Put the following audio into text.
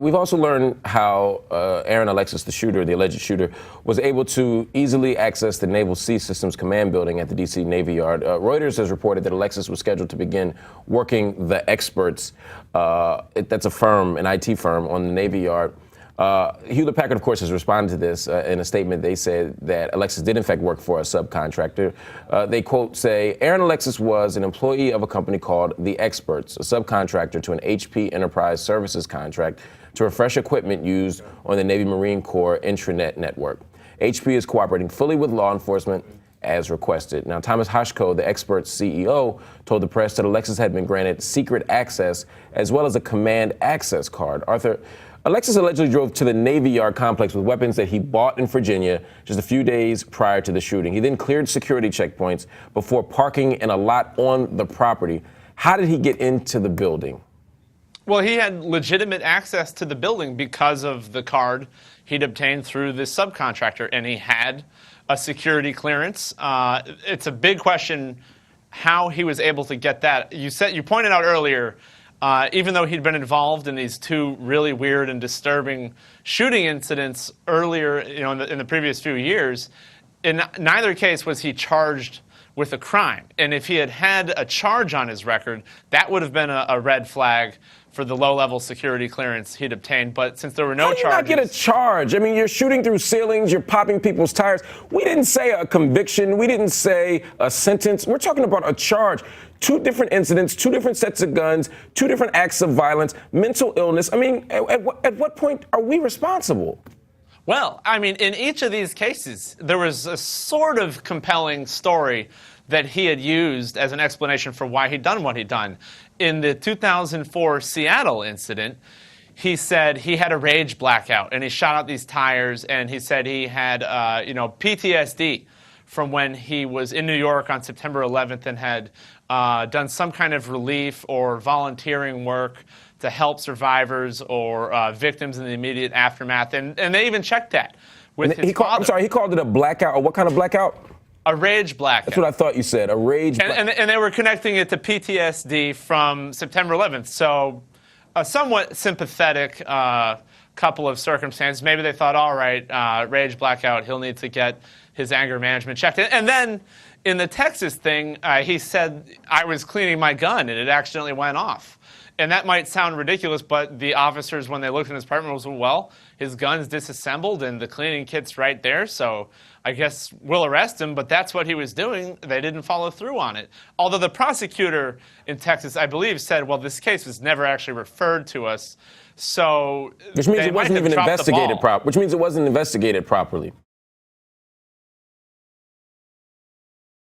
We've also learned how Aaron Alexis, the alleged shooter, was able to easily access the Naval Sea Systems Command building at the D.C. Navy Yard. Reuters has reported that Alexis was scheduled to begin working the experts. That's a firm, an IT firm on the Navy Yard. Hewlett-Packard, of course, has responded to this in a statement. They said that Alexis did, in fact, work for a subcontractor. They, quote, say, Aaron Alexis was an employee of a company called The Experts, a subcontractor to an HP Enterprise Services contract to refresh equipment used on the Navy Marine Corps intranet network. HP is cooperating fully with law enforcement as requested. Now, Thomas Hoshko, the Experts CEO, told the press that Alexis had been granted secret access as well as a command access card. Arthur, Alexis allegedly drove to the Navy Yard complex with weapons that he bought in Virginia just a few days prior to the shooting. He then cleared security checkpoints before parking in a lot on the property. How did he get into the building? Well, he had legitimate access to the building because of the card he'd obtained through this subcontractor, and he had a security clearance. It's a big question how he was able to get that. You pointed out earlier, even though he'd been involved in these two really weird and disturbing shooting incidents earlier, in the previous few years, in neither case was he charged with a crime. And if he had had a charge on his record, that would have been a red flag for the low-level security clearance he'd obtained. But since there were no charges... How do you not get a charge? I mean, you're shooting through ceilings, you're popping people's tires. We didn't say a conviction. We didn't say a sentence. We're talking about a charge. Two different incidents, two different sets of guns, two different acts of violence, mental illness. I mean, at what point are we responsible? Well, I mean, in each of these cases, there was a sort of compelling story that he had used as an explanation for why he'd done what he'd done. In the 2004 Seattle incident, he said he had a rage blackout and he shot out these tires, and he said he had, PTSD from when he was in New York on September 11th and had done some kind of relief or volunteering work to help survivors or victims in the immediate aftermath. And they even checked that with his father. I'm sorry, he called it a blackout. Or what kind of blackout? A rage blackout. That's what I thought you said, a rage blackout. And they were connecting it to PTSD from September 11th. So a somewhat sympathetic couple of circumstances. Maybe they thought, all right, rage blackout, he'll need to get his anger management checked. And then in the Texas thing, he said, I was cleaning my gun and it accidentally went off. And that might sound ridiculous, but the officers, when they looked in his apartment, was, well, his gun's disassembled and the cleaning kit's right there, so I guess we'll arrest him, but that's what he was doing. They didn't follow through on it. Although the prosecutor in Texas, I believe, said, well, this case was never actually referred to us, so which means it wasn't even investigated properly. Which means it wasn't investigated properly.